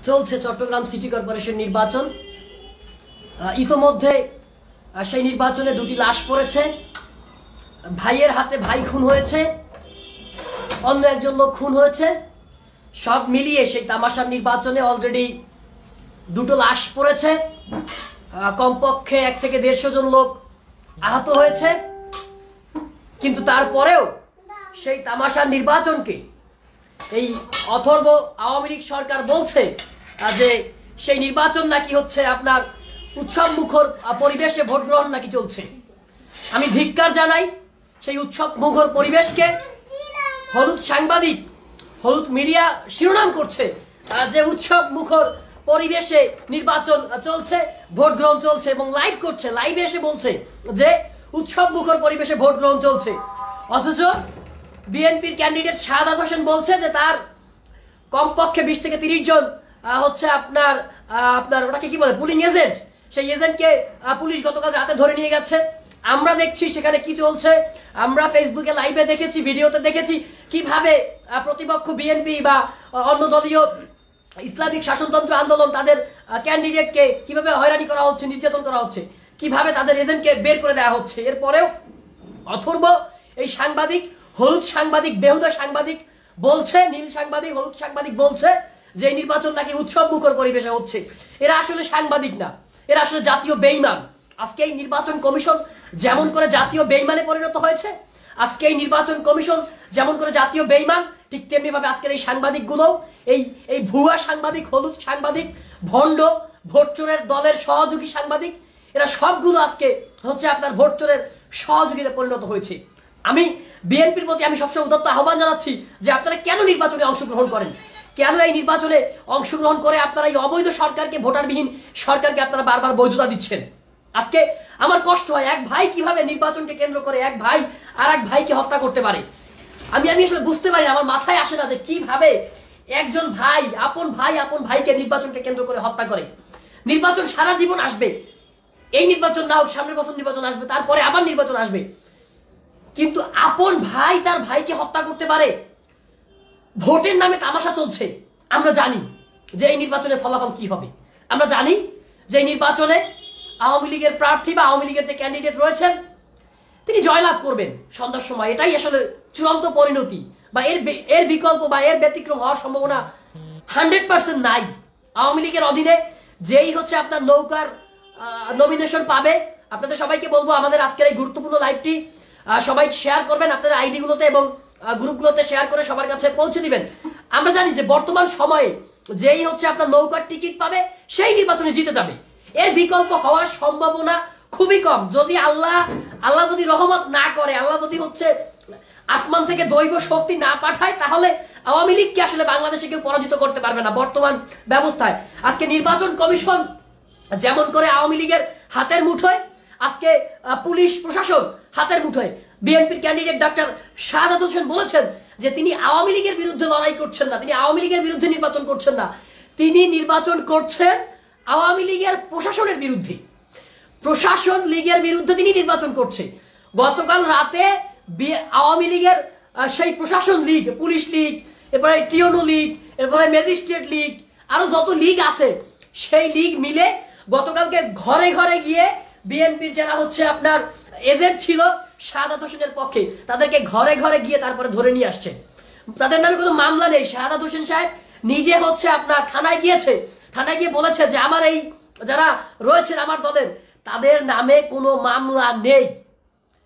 চলছে Chittagong city corporation নির্বাচন। ইতোমধ্যে সেই নির্বাচনে দুটি লাশ পড়েছে, ভাইয়ের হাতে ভাই খুন হয়েছে, অন্য একজন লোক খুন হয়েছে। সব মিলিয়ে সেই তামাশার নির্বাচনে অলরেডি দুটো লাশ পড়েছে, কমপক্ষে 1 থেকে 150 জন লোক আহত হয়েছে। কিন্তু তারপরেও সেই তামাশার নির্বাচনকে এই অথর্ব আওয়ামী লীগ সরকার বলছে যে সেই নির্বাচন নাকি হচ্ছে আপনার উৎসব মুখর পরিবেশে ভোট গ্রহণ নাকি চলছে। আমি ধিক্কার জানাই সেই উৎসব মুখর পরিবেশকে। হলুদ সাংবাদিক, হলুদ মিডিয়া শিরোনাম করছে যে উৎসব মুখর পরিবেশে নির্বাচন চলছে, ভোট গ্রহণ চলছে, এবং লাইভ করছে, লাইভে এসে বলছে যে উৎসব মুখর পরিবেশে ভোট গ্রহণ চলছে। অথচ বিএনপির ক্যান্ডিডেট শাহাদাত হোসেন বলছে যে তার কমপক্ষে 20 থেকে 30 জন হচ্ছে আপনার ওটাকে কি বলে, পুলিং এজেন্ট, সেই এজেন্টকে পুলিশ গতকাল রাতে ধরে নিয়ে গেছে। আমরা দেখছি সেখানে কি চলছে, আমরা ফেসবুকে লাইভে দেখেছি, ভিডিওতে দেখেছি কিভাবে প্রতিপক্ষ বিএনপি বা অন্য দলীয় ইসলামিক শাসনতন্ত্র আন্দোলন তাদের ক্যান্ডিডেটকে কিভাবে হয়রানি করা হচ্ছে, নির্যাতন করা হচ্ছে, কিভাবে তাদের এজেন্টকে বের করে দেওয়া হচ্ছে। এরপরেও অথর্ব এই সাংবাদিক, হলুদ সাংবাদিক, বেহুদা সাংবাদিক বলছে, নীল সাংবাদিক, হলুদ সাংবাদিক বলছে যে এই নির্বাচন নাকি উৎসব মুখর পরিবেশে হচ্ছে। এরা আসলে সাংবাদিক না, এরা আসলে জাতীয় বেঈমান। আজকে এই নির্বাচন কমিশন যেমন করে জাতীয় বেঈমানে পরিণত হয়েছে, আজকে এই নির্বাচন কমিশন যেমন করে জাতীয় বেঈমান, ঠিক তেমনি ভাবে আজকের এই সাংবাদিকগুলো, এই ভুয়া সাংবাদিক, হলুদ সাংবাদিক, ভণ্ড ভোটচোরের দলের সহযোগী সাংবাদিক, এরা সবগুলো আজকে হচ্ছে আপনার ভোটচোরের সহযোগীতে পরিণত হয়েছে। আমি বিএনপির প্রতি আমি সবসময় উদাত্ত আহ্বান জানাচ্ছি যে আপনারা কেন নির্বাচনে অংশগ্রহণ করেন, কেন এই নির্বাচনে অংশগ্রহণ করে আপনারা এই অবৈধ সরকারকে, ভোটারবিহীন সরকারকে আপনারা বারবার বৈধতা দিচ্ছেন। আজকে আমার কষ্ট হয়, এক ভাই কিভাবে নির্বাচনকে কেন্দ্র করে এক ভাই আর এক ভাইকে হত্যা করতে পারে। আমি আসলে বুঝতে পারি না, আমার মাথায় আসে না যে কিভাবে একজন ভাই আপন ভাইকে নির্বাচনকে কেন্দ্র করে হত্যা করে। নির্বাচন সারা জীবন আসবে, এই নির্বাচন না হোক সামনের বছর নির্বাচন আসবে, তারপরে আবার নির্বাচন আসবে, কিন্তু আপন ভাই তার ভাইকে হত্যা করতে পারে। ভোটের নামে তামাশা চলছে। আমরা জানি যে এই নির্বাচনের ফলাফল কি হবে, আমরা জানি যে এই নির্বাচনে আওয়ামী লীগের প্রার্থী বা আওয়ামী লীগের যে ক্যান্ডিডেট রয়েছেন তিনি জয়লাভ করবেন সন্ধ্যার সময়। এটাই আসলে চূড়ান্ত পরিণতি, বা এর বিকল্প বা এর ব্যতিক্রম হওয়ার সম্ভাবনা 100% নাই। আওয়ামী লীগের অধীনে যেই হচ্ছে আপনার নৌকার নমিনেশন পাবে, আপনাদের সবাইকে বলবো আমাদের আজকের এই গুরুত্বপূর্ণ লাইভটি সবাই শেয়ার করবেন আপনাদের আইডি গুলোতে এবং গ্রুপগুলোতে শেয়ার করে সবার কাছে পৌঁছে দিবেন। আমরা জানি যে বর্তমান সময়ে যেই হচ্ছে আপনার নৌকার টিকিট পাবে সেই নির্বাচনে জিতে যাবে। এর বিকল্প হওয়ার সম্ভাবনা খুবই কম। যদি আল্লাহ যদি রহমত না করে, আল্লাহ যদি হচ্ছে আসমান থেকে দৈব শক্তি না পাঠায়, তাহলে আওয়ামী লীগকে আসলে বাংলাদেশে কেউ পরাজিত করতে পারবে না বর্তমান ব্যবস্থায়। আজকে নির্বাচন কমিশন যেমন করে আওয়ামী লীগের হাতের মুঠোয়, আজকে পুলিশ প্রশাসন হাতের মুঠোয়। বিএনপির ক্যান্ডিডেট ডাক্তার শাহাদাত হোসেন বলেছেন যে তিনি আওয়ামী লীগের বিরুদ্ধে লড়াই করছেন না, তিনি আওয়ামী লীগের বিরুদ্ধে নির্বাচন করছেন না, তিনি নির্বাচন করছেন আওয়ামী লীগের প্রশাসনের বিরুদ্ধে। প্রশাসন লীগের বিরুদ্ধে তিনি নির্বাচন করছে। গতকাল রাতে আওয়ামী লীগের সেই প্রশাসন লীগ, পুলিশ লীগ, এরপরে টিওনো লীগ, এরপরে ম্যাজিস্ট্রেট লীগ, আরো যত লীগ আছে সেই লীগ মিলে গতকালকে ঘরে ঘরে গিয়ে বিএনপির যারা হচ্ছে আপনার এজেন্ট ছিল শাহাদাত হোসেনের পক্ষে, তাদেরকে ঘরে ঘরে গিয়ে তারপরে ধরে নিয়ে আসছে। তাদের নামে কোনো মামলা নেই। শাহাদাত হোসেন সাহেব নিজে হচ্ছে আপনার থানায় গিয়েছে, থানায় গিয়ে বলেছে যে আমার এই যারা রয়েছেন আমার দলের তাদের নামে কোনো মামলা নেই।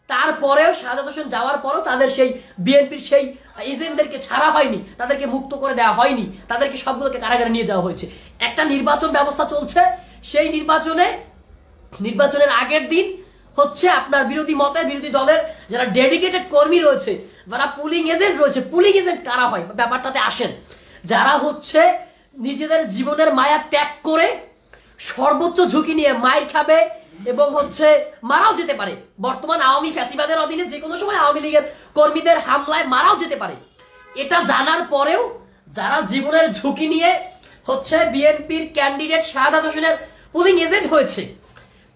তারপরেও শাহাদাত হোসেন যাওয়ার পরও তাদের সেই বিএনপির সেই এজেন্টদেরকে ছাড়া হয়নি, তাদেরকে মুক্ত করে দেওয়া হয়নি, তাদেরকে সবগুলোকে কারাগারে নিয়ে যাওয়া হয়েছে। একটা নির্বাচন ব্যবস্থা চলছে, সেই নির্বাচনের আগের দিন হচ্ছে আপনার বিরোধী মতের, বিরোধী দলের যারা ডেডিকেটেড কর্মী রয়েছে, যারা পুলিং এজেন্ট রয়েছে, পুলিং এজেন্ট কারা হয় ব্যাপারটাতে আসেন, যারা হচ্ছে নিজেদের জীবনের মায়া ত্যাগ করে সর্বোচ্চ ঝুঁকি নিয়ে মাইর খাবে এবং হচ্ছে মারাও যেতে পারে। বর্তমান আওয়ামী ফ্যাসিবাদের অধীনে যে কোনো সময় আওয়ামী লীগের কর্মীদের হামলায় মারাও যেতে পারে। এটা জানার পরেও যারা জীবনের ঝুঁকি নিয়ে হচ্ছে বিএনপির ক্যান্ডিডেট শাহাদাত হোসেনের পুলিং এজেন্ট হয়েছে,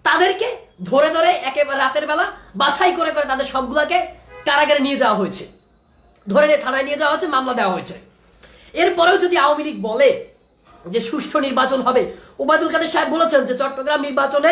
তাদেরকে ধরে ধরে একেবারে রাতের বেলা বাছাই করে করে তাদের সবগুলাকে কারাগারে নিয়ে যাওয়া হয়েছে, ধরে নিয়ে থানায় নিয়ে যাওয়া হয়েছে, মামলা দেওয়া হয়েছে। এরপরেও যদি আওয়ামী লীগ বলে যে সুষ্ঠু নির্বাচন হবে। ওবায়দুল কাদের সাহেব বলেছেন যে চট্টগ্রাম নির্বাচনে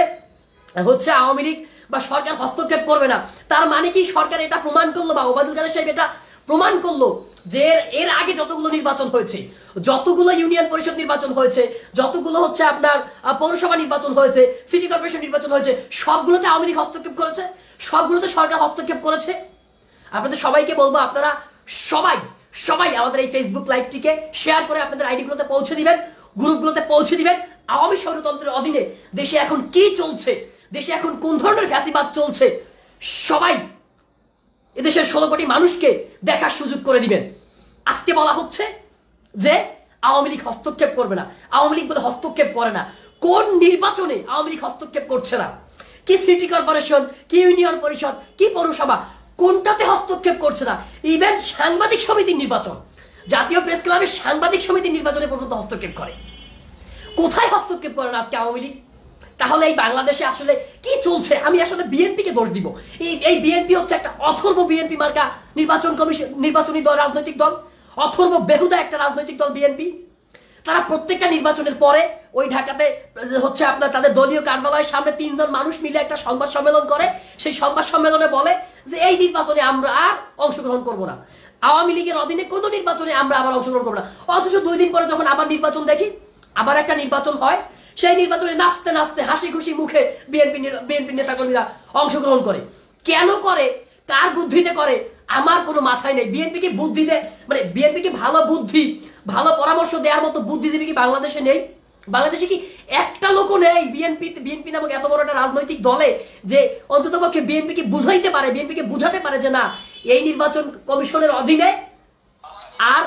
হচ্ছে আওয়ামী লীগ বা সরকার হস্তক্ষেপ করবে না। তার মানে কি সরকার এটা প্রমাণ করলো বা ওবায়দুল কাদের সাহেব এটা প্রমাণ করলো যে এর আগে যতগুলো নির্বাচন হয়েছে, যতগুলো ইউনিয়ন পরিষদ নির্বাচন হয়েছে, যতগুলো হচ্ছে আপনার পৌরসভা নির্বাচন হয়েছে, সিটি কর্পোরেশন নির্বাচন হয়েছে, সবগুলোতে আওয়ামী লীগ হস্তক্ষেপ করেছে, সবগুলোতে সরকার হস্তক্ষেপ করেছে। আপনাদের সবাইকে বলবো আপনারা সবাই সবাই আমাদের এই ফেসবুক লাইভটিকে শেয়ার করে আপনাদের আইডিগুলোতে পৌঁছে দিবেন, গ্রুপগুলোতে পৌঁছে দিবেন। আওয়ামী স্বৈরতন্ত্রের অধীনে দেশে এখন কি চলছে, দেশে এখন কোন ধরনের ফ্যাসিবাদ চলছে, সবাই এদেশের 16 কোটি মানুষকে দেখার সুযোগ করে দিবেন। আজকে বলা হচ্ছে যে আওয়ামী লীগ হস্তক্ষেপ করবে না, আওয়ামী লীগ বলে হস্তক্ষেপ করে না। কোন নির্বাচনে আওয়ামী লীগ হস্তক্ষেপ করছে না? কি সিটি কর্পোরেশন, কি ইউনিয়ন পরিষদ, কি পৌরসভা, কোনটাতে হস্তক্ষেপ করছে না? ইভেন সাংবাদিক সমিতির নির্বাচন, জাতীয় প্রেস ক্লাবের সাংবাদিক সমিতির নির্বাচনে পর্যন্ত হস্তক্ষেপ করে। কোথায় হস্তক্ষেপ করে না আজকে আওয়ামী লীগ? তাহলে এই বাংলাদেশে আসলে কি চলছে? আমি আসলে বিএনপিকে দোষ দিব। এই বিএনপি হচ্ছে একটা অথর্ব বিএনপি মার্কা নির্বাচনী দল, রাজনৈতিক দল, অথর্ব বেহুদা একটা রাজনৈতিক দল বিএনপি। তারা প্রত্যেকটা নির্বাচনের পরে ওই ঢাকাতে হচ্ছে আপনার তাদের দলীয় কার্যালয়ের সামনে 3 জন মানুষ মিলে একটা সংবাদ সম্মেলন করে। সেই সংবাদ সম্মেলনে বলে যে এই নির্বাচনে আমরা আর অংশগ্রহণ করব না, আওয়ামী লীগের অধীনে কোনো নির্বাচনে আমরা আবার অংশগ্রহণ করবো না। অথচ 2 দিন পরে যখন আবার নির্বাচন দেখি, আবার একটা নির্বাচন হয়, সেই নির্বাচনে নাচতে নাচতে হাসি খুশি মুখে বিএনপি নেতাকর্মীরা অংশগ্রহণ করে। কেন করে, কার বুদ্ধিতে করে, আমার কোনো মাথায় নেই। বিএনপিকে বুদ্ধি দেয়, মানে বিএনপিকে ভালো বুদ্ধি, ভালো পরামর্শ দেওয়ার মতো বুদ্ধিজীবী কি বাংলাদেশে নেই? বাংলাদেশে কি একটা লোকও নেই বিএনপি নামক এত বড় একটা রাজনৈতিক দলে যে অন্ততপক্ষে বিএনপিকে বুঝাইতে পারে, বিএনপিকে বুঝাতে পারে যে না, এই নির্বাচন কমিশনের অধীনে আর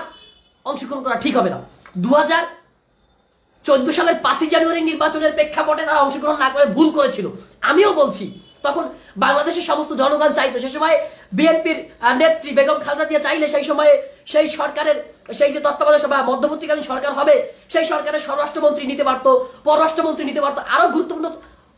অংশগ্রহণ করা ঠিক হবে না। 2014 সালের 5 জানুয়ারি নির্বাচনের প্রেক্ষাপটে তারা অংশগ্রহণ না করে ভুল করেছিল। আমিও বলছি তখন বাংলাদেশের সমস্ত জনগণ চাইতো, সে সময় বিএনপির নেত্রী বেগম খালেদা জিয়া চাইলে সেই সময়ে সেই সরকারের সেই যে তত্ত্বাবধায়ক সভা মধ্যবর্তীকালীন সরকার হবে, সেই সরকারের স্বরাষ্ট্রমন্ত্রী নিতে পারতো, পররাষ্ট্রমন্ত্রী নিতে পারতো, আরো গুরুত্বপূর্ণ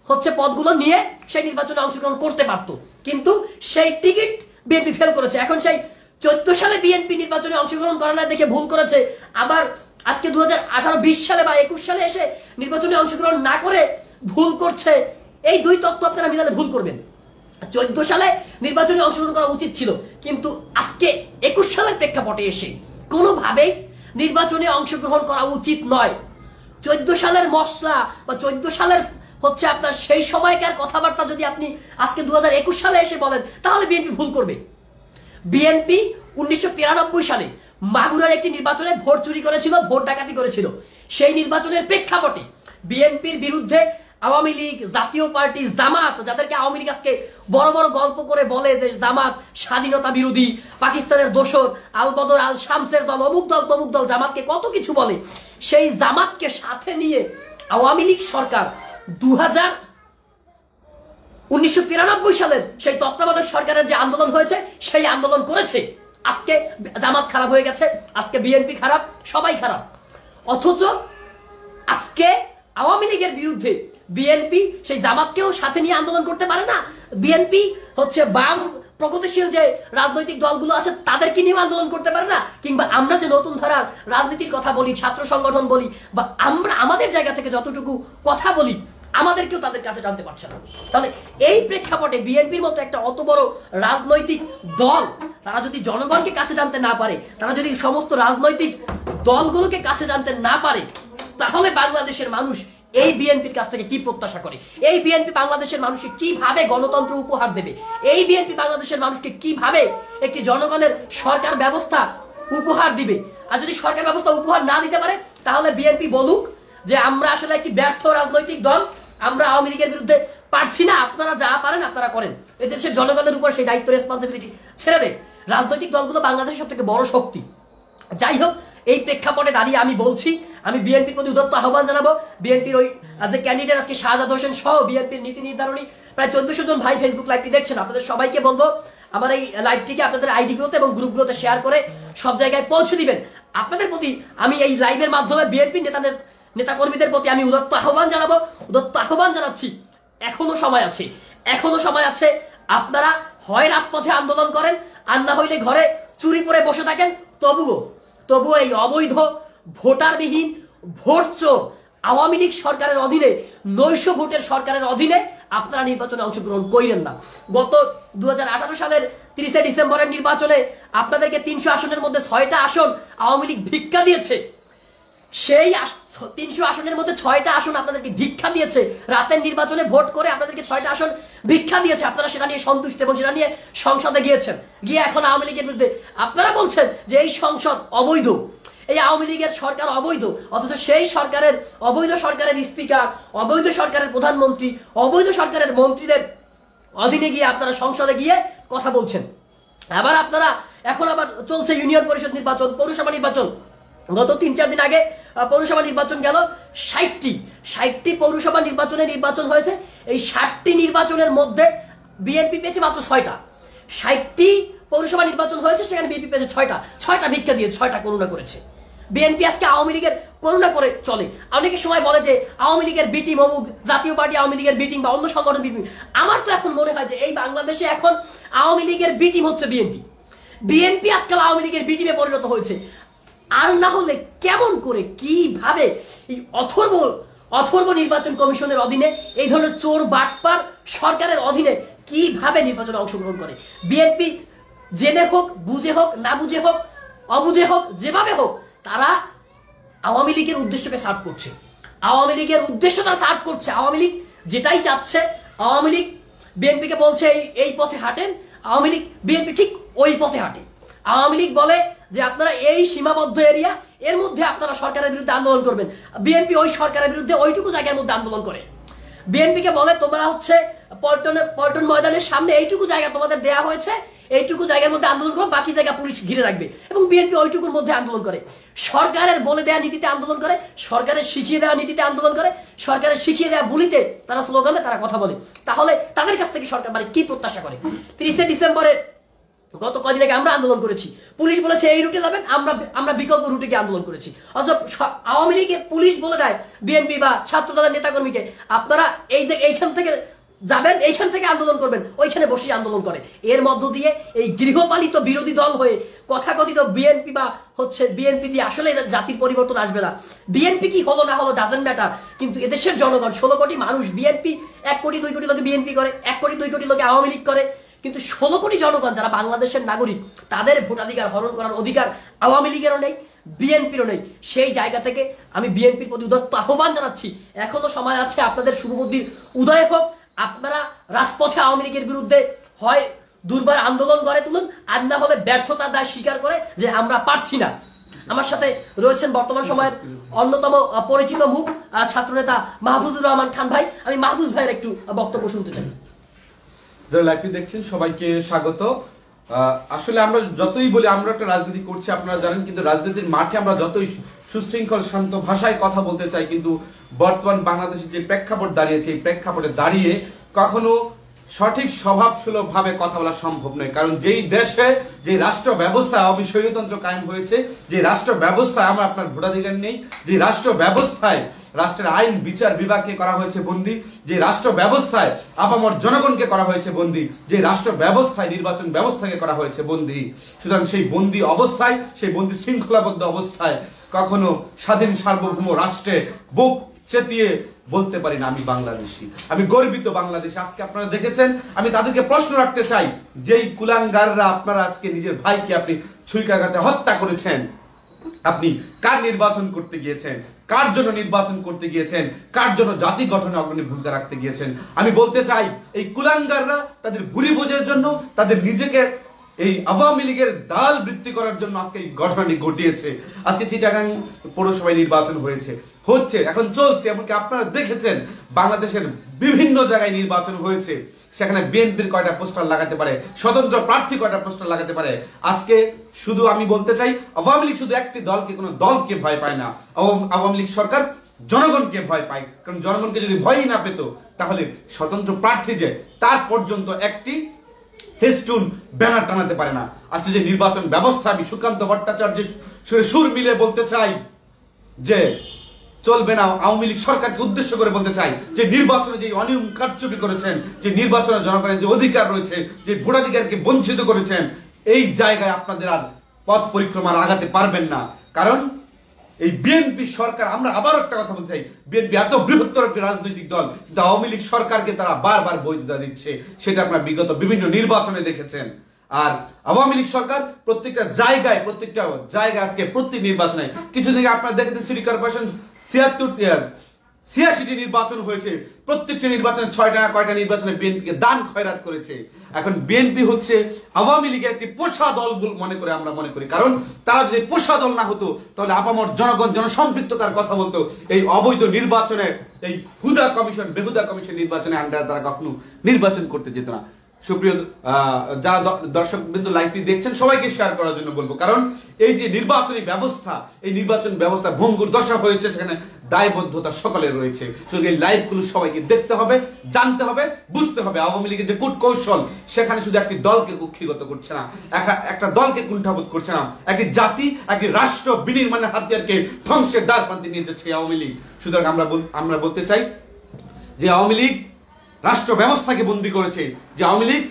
হচ্ছে পদগুলো নিয়ে সেই নির্বাচনে অংশগ্রহণ করতে পারতো। কিন্তু সেই টিকিট বিএনপি ফেল করেছে। এখন সেই 14 সালে বিএনপি নির্বাচনে অংশগ্রহণ করে না দেখে ভুল করেছে, আবার আজকে 2018-20 সালে বা 21 সালে এসে নির্বাচনে অংশগ্রহণ না করে ভুল করছে। এই 2 তত্ত্ব আপনারা মিলালে ভুল করবেন। 14 সালে নির্বাচনে অংশগ্রহণ করা উচিত ছিল, কিন্তু আজকে 21 সালের প্রেক্ষাপটে এসে কোনোভাবেই নির্বাচনে অংশগ্রহণ করা উচিত নয়। 14 সালের মশলা বা 14 সালের হচ্ছে আপনার সেই সময়কার কথাবার্তা যদি আপনি আজকে 2021 সালে এসে বলেন, তাহলে বিএনপি ভুল করবে। বিএনপি 1993 সালে মাগুরার একটি নির্বাচনে ভোট চুরি করেছিল, ভোট ডাকাতি করেছিল। সেই নির্বাচনের প্রেক্ষাপটে বিএনপির বিরুদ্ধে আওয়ামী লীগ, জাতীয় পার্টি, জামাত, যাদেরকে আওয়ামী লীগ আজকে বড় বড় গল্প করে বলে যে জামাত স্বাধীনতা বিরোধী, পাকিস্তানের দোসর, আল বদর আল শামসের দল, অমুক দল তমুক দল, জামাতকে কত কিছু বলে, সেই জামাতকে সাথে নিয়ে আওয়ামী লীগ সরকার 1993 সালের সেই তত্ত্বাবধায়ক সরকারের যে আন্দোলন হয়েছে সেই আন্দোলন করেছে। আজকে জামাত খারাপ হয়ে গেছে, আজকে বিএনপি খারাপ, সবাই খারাপ। অথচ আজকে আওয়ামী লীগের বিরুদ্ধে বিএনপি সেই জামাতকেও সাথে নিয়ে আন্দোলন করতে পারে না। বিএনপি হচ্ছে বাম প্রগতিশীল যে রাজনৈতিক দলগুলো আছে তাদেরকে নিয়েও আন্দোলন করতে পারে না। কিংবা আমরা যে নতুন ধারার রাজনীতির কথা বলি, ছাত্র সংগঠন বলি, বা আমরা আমাদের জায়গা থেকে যতটুকু কথা বলি, আমাদেরকেও তাদের কাছে জানতে পারছে না। তাহলে এই প্রেক্ষাপটে বিএনপির মতো একটা অত বড় রাজনৈতিক দল, তারা যদি জনগণকে কাছে জানতে না পারে, তারা যদি সমস্ত রাজনৈতিক দলগুলোকে কাছে জানতে না পারে, তাহলে বাংলাদেশের মানুষ এই বিএনপির কাছ থেকে কি প্রত্যাশা করে? এই বিএনপি বাংলাদেশের মানুষকে কিভাবে গণতন্ত্র উপহার দেবে? এই বিএনপি বাংলাদেশের মানুষকে কিভাবে একটি জনগণের সরকার ব্যবস্থা উপহার দিবে? আর যদি সরকার ব্যবস্থা উপহার না দিতে পারে, তাহলে বিএনপি বলুক যে আমরা আসলে একটি ব্যর্থ রাজনৈতিক দল, আমরা আওয়ামী লীগের বিরুদ্ধে পারছি না, আপনারা যা পারেন আপনারা করেন। এই দেশের জনগণের উপর সেই দায়িত্ব, রেসপন্সিবিলিটি ছেড়ে দেয়। রাজনৈতিক দলগুলো বাংলাদেশের সব থেকে বড় শক্তি। যাই হোক, এই প্রেক্ষাপটে দাঁড়িয়ে আমি বলছি, আমি বিএনপির প্রতি উদাত্ত আহ্বান জানাবো। বিএনপির ওই যে ক্যান্ডিডেট আজকে শাহজাদ হোসেন সহ বিএনপির নীতি নির্ধারণী প্রায় 1400 জন ভাই ফেসবুক লাইভটি দেখছেন, আপনাদের সবাইকে বলবো আমার এই লাইভটিকে আপনাদের আইডিগুলোতে এবং গ্রুপগুলোতে শেয়ার করে সব জায়গায় পৌঁছে দিবেন। আপনাদের প্রতি আমি এই লাইভের মাধ্যমে বিএনপির নেতাকর্মীদের প্রতি আমি উদাত্ত আহ্বান জানাবো, উদাত্ত আহ্বান জানাচ্ছি। এখনো সময় আছে, এখনো সময় আছে। আপনারা হয় রাজপথে আন্দোলন করেন, আর না হইলে ঘরে চুরি করে বসে থাকেন, তবুও এই অবৈধ ভোটারবিহীন ভোট চোর আওয়ামী লীগ সরকারের অধীনে, নৈশ ভোটের সরকারের অধীনে আপনারা নির্বাচনে অংশগ্রহণ করেন না। গত 2018 সালের 30 ডিসেম্বরের নির্বাচনে আপনাদেরকে 300 আসনের মধ্যে 6টা আসন আওয়ামী লীগ ভিক্ষা দিয়েছে। সেই 300 আসনের মধ্যে 6টা আসন আপনাদেরকে ভিক্ষা দিয়েছে। রাতের নির্বাচনে ভোট করে আপনাদেরকে 6টা আসন ভিক্ষা দিয়েছে। আপনারা সেটা নিয়ে সন্তুষ্ট এবং সেটা নিয়ে সংসদে গিয়েছেন। গিয়ে এখন আওয়ামী লীগের বিরুদ্ধে আপনারা বলছেন যে এই সংসদ অবৈধ, এই আওয়ামী লীগের সরকার অবৈধ, অথচ সেই সরকারের অবৈধ সরকারের স্পিকার, অবৈধ সরকারের প্রধানমন্ত্রী, অবৈধ সরকারের মন্ত্রীদের অধীনে গিয়ে আপনারা সংসদে গিয়ে কথা বলছেন। আবার আপনারা এখন আবার চলছে ইউনিয়ন পরিষদ নির্বাচন, পৌরসভা নির্বাচন। গত 3-4 দিন আগে পৌরসভা নির্বাচন গেল। 60টি পৌরসভা নির্বাচন হয়েছে। এই 60টি নির্বাচনের মধ্যে বিএনপি পেয়েছে মাত্র 6টা। 60টি পৌরসভা নির্বাচন হয়েছে, সেখানে বিএনপি পেয়েছে 6টা ভিক্ষা দিয়েছে, 6টা করুণা করেছে। বিএনপি আজকে আওয়ামী লীগের করুণা করে চলে। অনেকের সময় বলে যে আওয়ামী লীগের বি টিম, অমুক জাতীয় পার্টি আওয়ামী লীগের বি টিম বা অন্য সংগঠন বি টিম। আমার তো এখন মনে হয় যে এই বাংলাদেশে এখন আওয়ামী লীগের বি টিম হচ্ছে বিএনপি। বিএনপি আজকাল আওয়ামী লীগের বি টিমে পরিণত হয়েছে। আর না হলে কেমন করে, কিভাবে এই অথর্ব নির্বাচন কমিশনের অধীনে এই ধরনের চোর বাটপার সরকারের অধীনে কিভাবে নির্বাচনে অংশগ্রহণ করে? বিএনপি জেনে হোক, বুঝে হোক, না বুঝে হোক, অবুঝে হোক, যেভাবে হোক, তারা আওয়ামী লীগের উদ্দেশ্যকে সার্ভ করছে। আওয়ামী লীগের উদ্দেশ্য তারা সার্ভ করছে। আওয়ামী লীগ যেটাই চাচ্ছে, আওয়ামী লীগ বিএনপিকে বলছে এই পথে হাঁটেন, আওয়ামী লীগ বিএনপি ঠিক ওই পথে হাঁটে। আওয়ামী লীগ বলে যে আপনারা এই সীমাবদ্ধ এরিয়া, এর মধ্যে আপনারা সরকারের বিরুদ্ধে আন্দোলন করবেন। বিএনপি ওই সরকারের বিরুদ্ধে ওইটুকু জায়গার মধ্যে আন্দোলন করে। বিএনপিকে বলে তোমরা হচ্ছে পল্টন ময়দানের সামনে এইটুকু জায়গা তোমাদের দেয়া হয়েছে, এইটুকু জায়গার মধ্যে আন্দোলন করো, বাকি জায়গা পুলিশ ঘিরে রাখবে। এবং বিএনপি ওইটুকুর মধ্যে আন্দোলন করে। সরকারের বলে দেওয়া নীতিতে আন্দোলন করে, সরকারের শিখিয়ে দেওয়া নীতিতে আন্দোলন করে, সরকারের শিখিয়ে দেওয়া বলিতে তারা স্লোগানে তারা কথা বলে। তাহলে তাদের কাছ থেকে সরকার মানে কি প্রত্যাশা করে? 30 ডিসেম্বরে গত কদিন আগে আমরা আন্দোলন করেছি, পুলিশ বলেছে এই রুটে যাবেন, আমরা বিকল্প রুটে গিয়ে আন্দোলন করেছি। অথচ আওয়ামী লীগের পুলিশ বলে দেয় বিএনপি বা ছাত্র দলের নেতাকর্মীকে আপনারা এইখান থেকে যাবেন, এইখান থেকে আন্দোলন করবেন, ওইখানে বসে আন্দোলন করে। এর মধ্য দিয়ে এই গৃহপালিত বিরোধী দল হয়ে কথাকথিত বিএনপি বা হচ্ছে বিএনপি দিয়ে আসলে জাতির পরিবর্তন আসবে না। বিএনপি কি হলো না হলো ডাজেন্ট ম্যাটার, কিন্তু এদেশের জনগণ 16 কোটি মানুষ, বিএনপি 1 কোটি 2 কোটি লোকে বিএনপি করে, 1 কোটি 2 কোটি লোকে আওয়ামী লীগ করে, কিন্তু 16 কোটি জনগণ যারা বাংলাদেশের নাগরিক, তাদের ভোটাধিকার হরণ করার অধিকার আওয়ামী লীগেরও নেই, বিএনপিরও নেই। সেই জায়গা থেকে আমি বিএনপির প্রতি উদাত্ত আহ্বান জানাচ্ছি, এখনো সময় আছে, আপনাদের শুভবুদ্ধির উদয় হোক। আপনারা রাজপথে আওয়ামী লীগের বিরুদ্ধে হয় দুর্বার আন্দোলন গড়ে তুলুন, আর না হলে ব্যর্থতার দায় স্বীকার করে যে আমরা পারছি না। আমার সাথে রয়েছেন বর্তমান সময়ের অন্যতম পরিচিত মুখ ছাত্রনেতা মাহফুজুর রহমান খান ভাই। আমি মাহফুজ ভাইয়ের একটু বক্তব্য শুনতে চাই। যারা লাইভটি দেখছেন সবাইকে স্বাগত। আসলে আমরা যতই বলি আমরা একটা রাজনীতি করছি, আপনারা জানেন, কিন্তু রাজনীতির মাঠে আমরা যতই সুশৃঙ্খল শান্ত ভাষায় কথা বলতে চাই, কিন্তু বর্তমান বাংলাদেশের যে প্রেক্ষাপট দাঁড়িয়েছে, এই প্রেক্ষাপটে দাঁড়িয়ে কখনো সঠিক স্বভাবসুলভ ভাবে কথা বলা সম্ভব নয়। কারণ যেই দেশে যে রাষ্ট্র ব্যবস্থা আওয়ামী স্বৈরতন্ত্র কায়েম হয়েছে, যে রাষ্ট্র ব্যবস্থায় আমরা আপনার ভোটাধিকার নেই, যে রাষ্ট্র ব্যবস্থায় রাষ্ট্রের আইন বিচার বিভাগকে করা হয়েছে বন্দী, যে রাষ্ট্র ব্যবস্থায় আপামর জনগণকে করা হয়েছে বন্দী, যে রাষ্ট্র ব্যবস্থায় নির্বাচন ব্যবস্থাকে করা হয়েছে বন্দী, সুতরাং সেই বন্দী অবস্থায়, সেই বন্দী শৃঙ্খলাবদ্ধ অবস্থায় কখনো স্বাধীন সার্বভৌম রাষ্ট্রে বুক চেতিয়ে বলতে পারি না আমি বাংলাদেশি, আমি গর্বিত বাংলাদেশি। আজকে আপনারা দেখেছেন, আমি তাদেরকে প্রশ্ন রাখতে চাই, যেই কুলাঙ্গাররা আপনারা আজকে নিজের ভাইকে আপনি ছুরিকাঘাতে হত্যা করেছেন, আপনি কার নির্বাচন করতে গিয়েছেন, কার জন্য নির্বাচন করতে গিয়েছেন, কার জন্য জাতি গঠনে অগ্রণী ভূমিকা রাখতে গিয়েছেন? আমি বলতে চাই, এই কুলাঙ্গাররা তাদের ভুরি বোঝের জন্য, তাদের নিজেকে এই আওয়ামী লীগের দাল বৃত্তি করার জন্য আজকে এই ঘটনাটি ঘটিয়েছে। আজকে চিটাগাং পৌরসভায় নির্বাচন হচ্ছে, এখন চলছে। এমনকি আপনারা দেখেছেন বাংলাদেশের বিভিন্ন জায়গায় নির্বাচন হয়েছে, সেখানে বিএনপির কয়টা পোস্টার লাগাতে পারে, স্বতন্ত্র প্রার্থী কয়টা পোস্টার লাগাতে পারে। আজকে শুধু আমি বলতে চাই, আওয়ামী লীগ শুধু একটি দলকে, কোনো দলকে ভয় পায় না। আওয়ামী লীগ সরকার জনগণকে ভয় পায়, কারণ জনগণকে যদি ভয়ই না পেত, তাহলে স্বতন্ত্র প্রার্থী যে তার পর্যন্ত একটি ফেস্টুন ব্যানার টানাতে পারে না। আজকে যে নির্বাচন ব্যবস্থা, আমি সুকান্ত ভট্টাচার্যের সুর মিলে বলতে চাই যে চলবে না। আওয়ামী লীগ সরকারকে উদ্দেশ্য করে বলতে চাই যে নির্বাচনে যে অনিয়ম কারচুপি করেছেন, যে নির্বাচনে জনগণের যে অধিকার রয়েছে, যে ভোটাধিকারকে বঞ্চিত করেছেন, এই জায়গায় আপনাদের আর পথ পরিক্রমার আগাতে পারবেন না। কারণ এই বিএনপি সরকার, আমরা আবার একটা কথা বলতে চাই, বিএনপি এত বৃহত্তর একটি রাজনৈতিক দল, কিন্তু আওয়ামী লীগ সরকারকে তারা বারবার বৈধতা দিচ্ছে, সেটা আপনারা বিগত বিভিন্ন নির্বাচনে দেখেছেন। আর আওয়ামী লীগ সরকার প্রত্যেকটা জায়গায় আজকে প্রত্যেক নির্বাচনে, কিছুদিন আগে আপনারা দেখেছেন সিটি কর্পোরেশন 86টি নির্বাচন হয়েছে, প্রত্যেকটি নির্বাচনে 6টা না কয়টা নির্বাচনে বিএনপিকে দান খয়রাত করেছে। এখন বিএনপি হচ্ছে আওয়ামী লীগের একটি পোষা দল আমরা মনে করি, কারণ তারা যদি পোষা দল না হতো তাহলে আপামর জনগণ জনসম্পৃক্ততার কথা বলতো, এই অবৈধ নির্বাচনে, এই বেহুদা কমিশন নির্বাচনে আন্ডারে তারা কখনো নির্বাচন করতে যেত না। সুপ্রিয় যারা দর্শক বিন্দু লাইভটি দেখছেন, সবাইকে শেয়ার করার জন্য বলবো, কারণ এই যে নির্বাচনী ব্যবস্থা, এই নির্বাচন ব্যবস্থা ভঙ্গুর দশা হয়েছে, সেখানে দায়বদ্ধতা সকলের রয়েছে। সুতরাং এই লাইভগুলো সবাইকে দেখতে হবে, জানতে হবে, বুঝতে হবে। আওয়ামী লীগের যে কূট কৌশল, সেখানে শুধু একটি দলকে কুক্ষিগত করছে না, একটা দলকে কুণ্ঠাবোধ করছে না, একটি জাতি, একটি রাষ্ট্র বিনির্মাণের হাতিয়ারকে ধ্বংসের দ্বার প্রান্তে নিয়ে যাচ্ছে আওয়ামী লীগ। সুতরাং আমরা বলতে চাই যে আওয়ামী লীগ রাষ্ট্র ব্যবস্থাকে বন্দী করেছে, যে আওয়ামী লীগ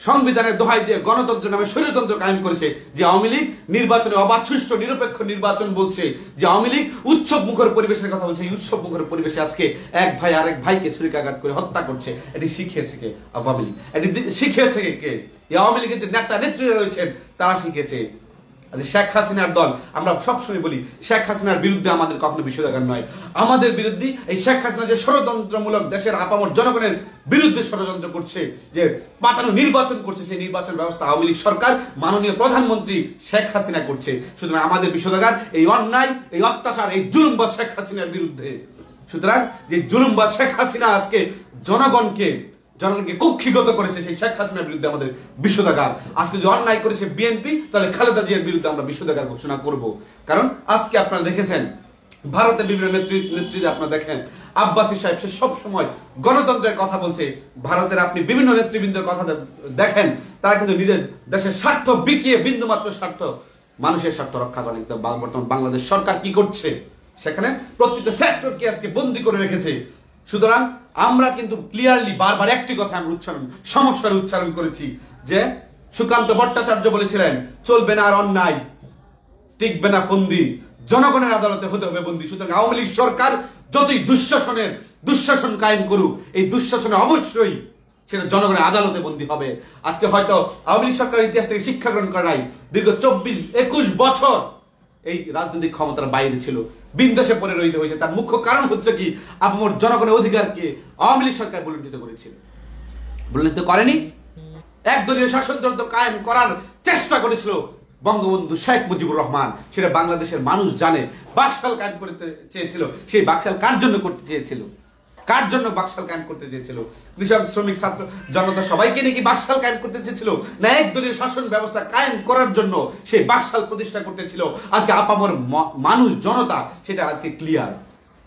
সংবিধানের দোহাই দিয়ে গণতন্ত্র নামে স্বৈরতন্ত্র কায়েম করেছে, যে আওয়ামী লীগ নির্বাচনে অবাধ সুষ্ঠু নিরপেক্ষ নির্বাচন বলছে, যে আওয়ামী লীগ উৎসব মুখর পরিবেশের কথা বলছে। এই উৎসব মুখর পরিবেশে আজকে এক ভাই আরেক ভাইকে ছুরিকাঘাত করে হত্যা করছে। এটি শিখিয়েছে কে? আওয়ামী লীগ। এটি শিখিয়েছে কে? এই আওয়ামী লীগের যে নেতা নেত্রীরা রয়েছেন তারা শিখেছে। শেখ হাসিনার দল, আমরা সবসময় বলি শেখ হাসিনার বিরুদ্ধে আমাদের কখনো বিষোদাগার নয়, আমাদের বিরুদ্ধে এই শেখ হাসিনা যে ষড়যন্ত্রমূলক দেশের আপামর জনগণের বিরুদ্ধে ষড়যন্ত্র করছে, যে পাতানো নির্বাচন করছে, সেই নির্বাচন ব্যবস্থা আওয়ামী লীগ সরকার, মাননীয় প্রধানমন্ত্রী শেখ হাসিনা করছে। সুতরাং আমাদের বিষোদাগার এই অন্যায়, এই অত্যাচার, এই জুলুমবাজ শেখ হাসিনার বিরুদ্ধে। সুতরাং যে জুলুমবাজ শেখ হাসিনা আজকে জনগণকে কুক্ষিগত করেছে, সেই শেখ হাসিনার বিরুদ্ধে আমাদের বিষোদাগার। আজকে যদি অন্যায় করেছে বিএনপি, তাহলে খালেদা জিয়ার বিরুদ্ধে আমরা বিষোদাগার ঘোষণা করব। কারণ আজকে আপনারা দেখেছেন ভারতের বিভিন্ন নেতৃত্বে আপনারা দেখেন আব্বাসী সাহেব, সে সবসময় গণতন্ত্রের কথা বলছে। ভারতের আপনি বিভিন্ন নেতৃবৃন্দের কথা দেখেন, তারা কিন্তু নিজের দেশের স্বার্থ বিকিয়ে বিন্দুমাত্র স্বার্থ, মানুষের স্বার্থ রক্ষা করেন। বর্তমান বাংলাদেশ সরকার কি করছে? সেখানে প্রত্যেকটা সেক্টরকে আজকে বন্দী করে রেখেছে। সুতরাং আমরা কিন্তু ক্লিয়ারলি বারবার একটি কথা আমরা সমস্যার উচ্চারণ করেছি, যে সুকান্ত ভট্টাচার্য বলেছিলেন চলবে না আর অন্যায়, টিকবে না ফন্দি, জনগণের আদালতে হতে হবে বন্দী। সুতরাং আওয়ামী লীগ সরকার যতই দুঃশাসন কায়েম করুক, এই দুঃশাসনে অবশ্যই সেটা জনগণের আদালতে বন্দী হবে। আজকে হয়তো আওয়ামী লীগ সরকারের ইতিহাস থেকে শিক্ষা গ্রহণ করা নাই, দীর্ঘ 24-21 বছর এই রাজনৈতিক ক্ষমতার বাইরে ছিল, বিন্দাসে পরে রইতে হয়েছে। তার মুখ্য কারণ হচ্ছে কি, আপনার জনগণের অধিকারকে আওয়ামী লীগ সরকার বলুণ্ঠিত করেছিল। বলুণ্ঠিত করেনি, একদলীয় শাসনতন্ত্র কায়েম করার চেষ্টা করেছিল বঙ্গবন্ধু শেখ মুজিবুর রহমান। সেটা বাংলাদেশের মানুষ জানে। বাকশাল কায়েম করতে চেয়েছিল, সেই বাকশাল কার জন্য করতে চেয়েছিল? কার জন্য বাকশাল কায়েম করতে চেয়েছিল? কৃষক, শ্রমিক, ছাত্র জনতা সবাইকে নাকি বাকশাল কায়েম করতে চেয়েছিল? না একদলীয় শাসন ব্যবস্থা কায়েম করার জন্য সেই বাকশাল প্রতিষ্ঠা করতে ছিল? আজকে আপামর মানুষ, জনতা সেটা আজকে ক্লিয়ার।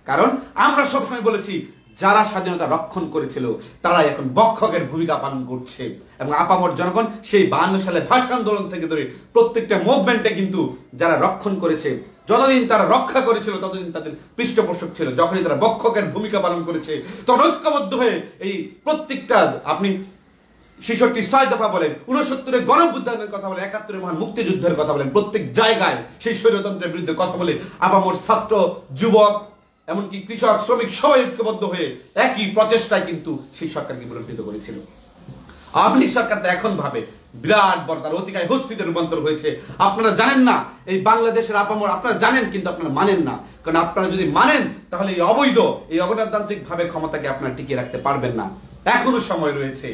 কারণ আমরা সবসময় বলেছি, যারা স্বাধীনতা রক্ষণ করেছিল তারাই এখন বক্ষকের ভূমিকা পালন করছে। এবং আপামর জনগণ সেই 52 সালে ভাষা আন্দোলন থেকে ধরে প্রত্যেকটা মুভমেন্টে কিন্তু যারা রক্ষণ করেছে, যতদিন তারা রক্ষা করেছিল ততদিন তাদের পৃষ্ঠপোষক ছিল। যখনই তারা বক্ষকের ভূমিকা পালন করেছে, তখন ঐক্যবদ্ধ হয়ে এই প্রত্যেকটা, আপনি 66 6 দফা বলেন, 69 গণঅভ্যুত্থানের কথা বলেন, 71 মহান মুক্তিযুদ্ধের কথা বলেন, প্রত্যেক জায়গায় সেই স্বৈরতন্ত্রের বিরুদ্ধে কথা বলে আপামর ছাত্র, যুবক, এমনকি কৃষক, শ্রমিক সবাই ঐক্যবদ্ধ হয়ে একই প্রচেষ্টায় কিন্তু সেই সরকারকে বলুণ্ঠিত করেছিল। আওয়ামী লীগ সরকার তো এখন ভাবে বিরাট বড়, তার অতিকায় হস্তিতে রূপান্তর হয়েছে। আপনারা জানেন না এই বাংলাদেশের আপামর, আপনারা জানেন কিন্তু আপনারা মানেন না। কারণ আপনারা যদি মানেন তাহলে এই অবৈধ, এই অগণতান্ত্রিক ভাবে ক্ষমতাকে আপনারা টিকিয়ে রাখতে পারবেন না। এখনো সময় রয়েছে।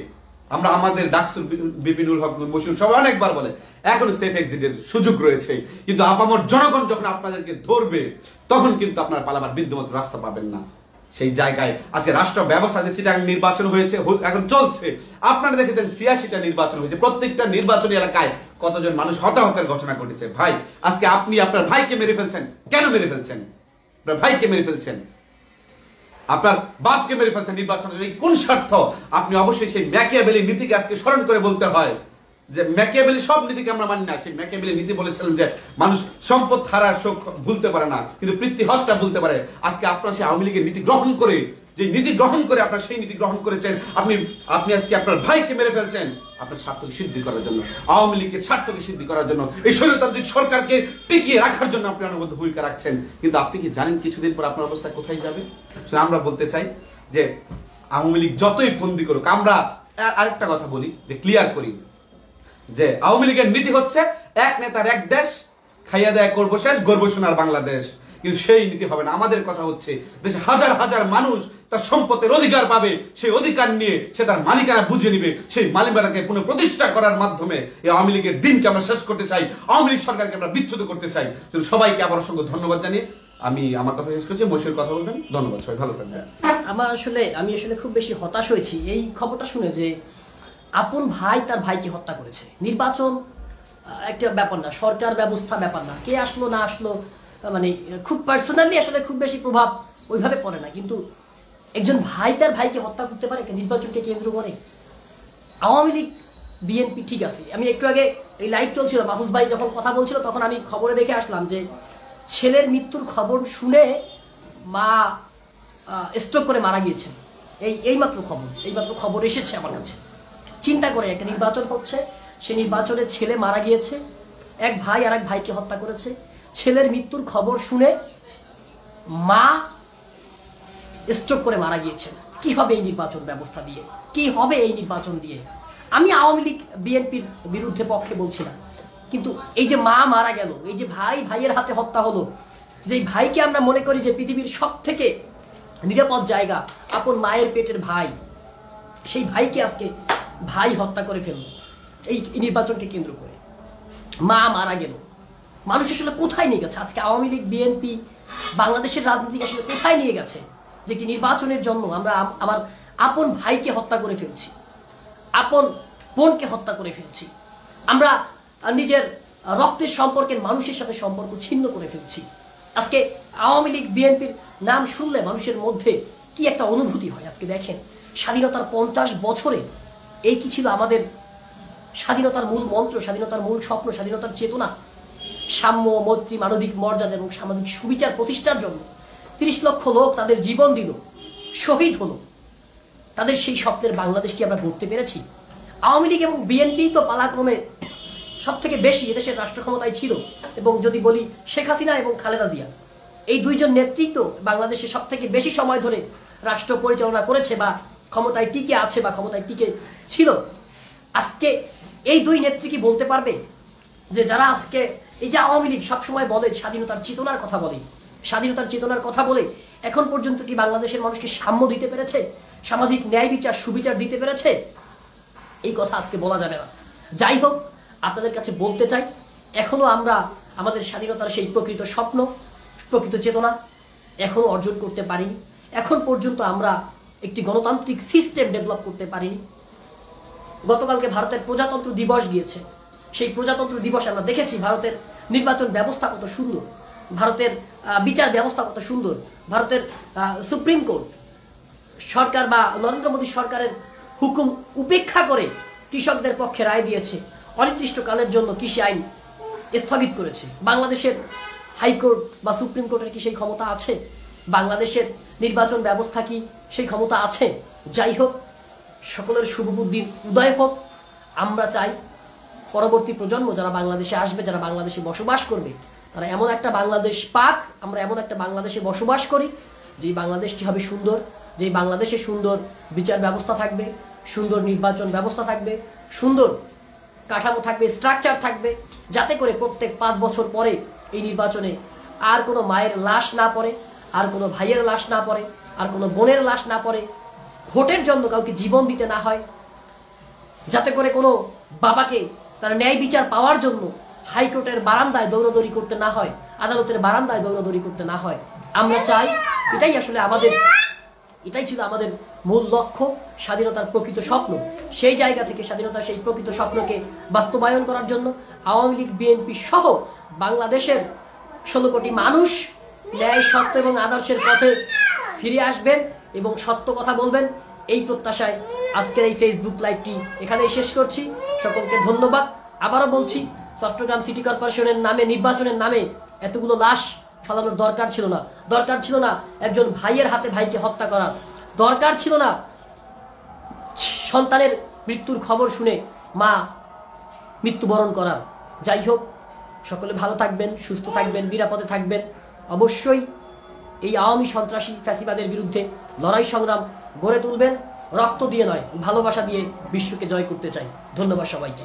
আমরা আমাদের ডাকসুর বিপিনুল হক বসুন সবাই অনেকবার বলে এখনো সেফ এক্সিটের সুযোগ রয়েছে, কিন্তু আপামর জনগণ যখন আপনাদেরকে ধরবে তখন কিন্তু আপনারা পালাবার বিন্দুমাত্র রাস্তা পাবেন না। সেই জায়গায় আজকে রাষ্ট্র ব্যবস্থা, যে চিটাগাং নির্বাচন হয়েছে, এখন চলছে, আপনারা দেখেছেন 86টা নির্বাচন হয়েছে, প্রত্যেকটা নির্বাচনী এলাকায় কতজন মানুষ হতাহতের ঘটনা ঘটেছে। ভাই, আজকে আপনি আপনার ভাইকে মেরে ফেলছেন। কেন মেরে ফেলছেন? আপনার ভাইকে মেরে ফেলছেন, আপনার বাপকে মেরে ফেলছেন নির্বাচনের এই কোন স্বার্থ? আপনি অবশ্যই সেই ম্যাকিয়াভেলি নীতিকে আজকে স্মরণ করে বলতে হয় যে ম্যাকিয়াভেলি সব নীতিকে আমরা মানি না। সেই ম্যাকিয়াভেলি নীতি বলেছিলেন যে মানুষ সম্পদ হারার শোক ভুলতে পারে না, কিন্তু পিতৃ হত্যা ভুলতে পারে। আজকে আপনারা সেই আওয়ামী লীগের নীতি গ্রহণ করে যে নীতি গ্রহণ করে আপনার সেই নীতি গ্রহণ করেছেন, আপনি আজকে আপনার ভাইকে মেরে ফেলছেন আপনার স্বার্থকে সিদ্ধি করার জন্য, আওয়ামী লীগের স্বার্থকে সিদ্ধি করার জন্য, এই স্বৈরতান্ত্রিক সরকারকে টিকিয়ে রাখার জন্য আপনি অনবদ্য ভূমিকা রাখছেন। কিন্তু আপনি কি জানেন কিছুদিন পর আপনার অবস্থা কোথায় যাবে? আমরা বলতে চাই যে আওয়ামী লীগ যতই ফন্দি করুক, আমরা আরেকটা কথা বলি, যে ক্লিয়ার করি, যে আওয়ামী লীগের নীতি হচ্ছে এক নেতার এক দেশ, খাইয়া দেয় করবো শেষ, গর্ব সোনার বাংলাদেশ। কিন্তু সেই নীতি হবে না। আমাদের কথা হচ্ছে দেশে হাজার হাজার মানুষ তার সম্পত্তির অধিকার পাবে, সেই অধিকার নিয়ে সে তার মালিকানা বুঝে নিবে, সেই মালিকানাকে পুনঃপ্রতিষ্ঠা করার মাধ্যমে এই আওয়ামী লীগের দিনকে আমরা শেষ করতে চাই, আওয়ামী লীগ সরকারকে আমরা বিচ্ছুত করতে চাই। সবাইকে আবার অসংখ্য ধন্যবাদ জানিয়ে আমি আমার কথা শেষ করছি। মশিউর কথা বলবেন। ধন্যবাদ, সবাই ভালো থাকবেন। আমি আসলে খুব বেশি হতাশ হয়েছি এই খবরটা শুনে, যে আপন ভাই তার ভাইকে হত্যা করেছে। নির্বাচন একটা ব্যাপার না, সরকার ব্যবস্থা ব্যাপার না, কে আসলো না আসলো মানে খুব পার্সোনালি আসলে খুব বেশি প্রভাব ওইভাবে পড়ে না, কিন্তু একজন ভাই তার ভাইকে হত্যা করতে পারে নির্বাচনকে কেন্দ্র করে? আওয়ামী লীগ বিএনপি ঠিক আছে। আমি একটু আগে এই লাইভ চলছিল, মাহফুজ ভাই যখন কথা বলছিল তখন আমি খবরে দেখে আসলাম যে ছেলের মৃত্যুর খবর শুনে মা স্ট্রোক করে মারা গিয়েছেন। এইমাত্র খবর এসেছে আমার কাছে। চিন্তা করে, একটা নির্বাচন হচ্ছে, সে নির্বাচনে ছেলে মারা গিয়েছে, এক ভাই আর এক ভাইকে হত্যা করেছে। ছেলের মৃত্যুর খবর শুনে মা স্ট্রোক করে মারা গিয়েছেন। কি হবে এই নির্বাচন ব্যবস্থা দিয়ে? কি হবে এই নির্বাচন দিয়ে? আমি আওয়ামী লীগ বিএনপির বিরুদ্ধে পক্ষে বলছি না, কিন্তু এই যে মা মারা গেল, এই যে ভাইয়ের হাতে হত্যা হলো, যে ভাইকে আমরা মনে করি যে পৃথিবীর সব থেকে নিরাপদ জায়গা, আপন মায়ের পেটের ভাই, সেই ভাইকে আজকে ভাই হত্যা করে ফেলল এই নির্বাচনকে কেন্দ্র করে। মা মারা গেল। মানুষ আসলে কোথায় নিয়ে গেছে আজকে? আওয়ামী লীগ বিএনপি বাংলাদেশের রাজনীতি আসলে কোথায় নিয়ে গেছে? যে একটি নির্বাচনের জন্য আমরা আমার আপন ভাইকে হত্যা করে ফেলছি, আপন বোনকে হত্যা করে ফেলছি, আমরা নিজের রক্তের সম্পর্কের মানুষের সাথে সম্পর্ক ছিন্ন করে ফেলছি। আজকে আওয়ামী লীগ বিএনপির নাম শুনলে মানুষের মধ্যে কি একটা অনুভূতি হয়। আজকে দেখেন, স্বাধীনতার 50 বছরে এই কি ছিল আমাদের স্বাধীনতার মূল মন্ত্র, স্বাধীনতার মূল স্বপ্ন, স্বাধীনতার চেতনা? সাম্য, মৈত্রী, মানবিক মর্যাদা এবং সামাজিক সুবিচার প্রতিষ্ঠার জন্য 30 লক্ষ লোক তাদের জীবন দিল, শহীদ হলো। তাদের সেই স্বপ্নের বাংলাদেশ কি আমরা গড়তে পেরেছি? আওয়ামী লীগ এবং বিএনপি তো পালাক্রমে সব থেকে বেশি এদেশের রাষ্ট্র ক্ষমতায় ছিল, এবং যদি বলি শেখ হাসিনা এবং খালেদা জিয়া, এই দুইজন নেতৃত্ব বাংলাদেশে সব থেকে বেশি সময় ধরে রাষ্ট্র পরিচালনা করেছে বা ক্ষমতায় টিকে আছে বা ক্ষমতায় টিকে ছিল। আজকে এই দুই নেত্রী কি বলতে পারবে যে যারা আজকে এই যে আওয়ামী লীগ সবসময় বলে স্বাধীনতার চেতনার কথা বলে, স্বাধীনতার চেতনার কথা বলে এখন পর্যন্ত কি বাংলাদেশের মানুষকে সাম্য দিতে পেরেছে, সামাজিক ন্যায় বিচার সুবিচার দিতে পেরেছে? এই কথা আজকে বলা যাবে না। যাই হোক, আপনাদের কাছে বলতে চাই, এখনো আমরা আমাদের স্বাধীনতার সেই প্রকৃত স্বপ্ন, প্রকৃত চেতনা এখনো অর্জন করতে পারিনি। এখন পর্যন্ত আমরা একটি গণতান্ত্রিক সিস্টেম ডেভেলপ করতে পারিনি। গতকালকে ভারতের প্রজাতন্ত্র দিবস গিয়েছে, সেই প্রজাতন্ত্র দিবসে আমরা দেখেছি ভারতের নির্বাচন ব্যবস্থা কত সুন্দর, ভারতের বিচার ব্যবস্থা কত সুন্দর, ভারতের সুপ্রিম কোর্ট সরকার বা নরেন্দ্র মোদী সরকারের হুকুম উপেক্ষা করে কৃষকদের পক্ষে রায় দিয়েছে, অনির্দিষ্টকালের জন্য কৃষি আইন স্থগিত করেছে। বাংলাদেশের হাইকোর্ট বা সুপ্রিম কোর্টের কি সেই ক্ষমতা আছে? বাংলাদেশের নির্বাচন ব্যবস্থা কি সেই ক্ষমতা আছে? যাই হোক, সকলের শুভবুদ্ধির উদয় হোক। আমরা চাই পরবর্তী প্রজন্ম যারা বাংলাদেশে আসবে, যারা বাংলাদেশে বসবাস করবে, তারা এমন একটা বাংলাদেশ পাক, আমরা এমন একটা বাংলাদেশে বসবাস করি যেই বাংলাদেশটি হবে সুন্দর, যেই বাংলাদেশে সুন্দর বিচার ব্যবস্থা থাকবে, সুন্দর নির্বাচন ব্যবস্থা থাকবে, সুন্দর কাঠামো থাকবে, স্ট্রাকচার থাকবে, যাতে করে প্রত্যেক 5 বছর পরে এই নির্বাচনে আর কোনো মায়ের লাশ না পড়ে, আর কোনো ভাইয়ের লাশ না পড়ে, আর কোনো বোনের লাশ না পড়ে, ভোটের জন্য কাউকে জীবন দিতে না হয়, যাতে করে কোনো বাবাকে তার ন্যায় বিচার পাওয়ার জন্য হাইকোর্টের বারান্দায় দৌড়াদৌড়ি করতে না হয়, আদালতের বারান্দায় দৌড়াদৌড়ি করতে না হয়। আমরা চাই, এটাই আসলে এটাই ছিল আমাদের মূল লক্ষ্য, স্বাধীনতার প্রকৃত স্বপ্ন। সেই জায়গা থেকে স্বাধীনতার সেই প্রকৃত স্বপ্নকে বাস্তবায়ন করার জন্য আওয়ামী লীগ বিএনপি সহ বাংলাদেশের 16 কোটি মানুষ ন্যায়, সত্য এবং আদর্শের পথে ফিরে আসবেন এবং সত্য কথা বলবেন, এই প্রত্যাশায় আজকের এই ফেসবুক লাইভটি এখানেই শেষ করছি। সকলকে ধন্যবাদ। আবারও বলছি, চট্টগ্রাম সিটি কর্পোরেশনের নামে, নির্বাচনের নামে এতগুলো লাশ ফালানোর দরকার ছিল না একজন ভাইয়ের হাতে ভাইকে হত্যা করার। দরকার ছিল না সন্তানের মৃত্যুর খবর শুনে মা মৃত্যুবরণ করার। যাই হোক, সকলে ভালো থাকবেন, সুস্থ থাকবেন, নিরাপদে থাকবেন। অবশ্যই এই আওয়ামী সন্ত্রাসী ফ্যাসিবাদের বিরুদ্ধে লড়াই সংগ্রাম গড়ে তুলবেন, রক্ত দিয়ে নয়, ভালোবাসা দিয়ে বিশ্বকে জয় করতে চাই। ধন্যবাদ সবাইকে।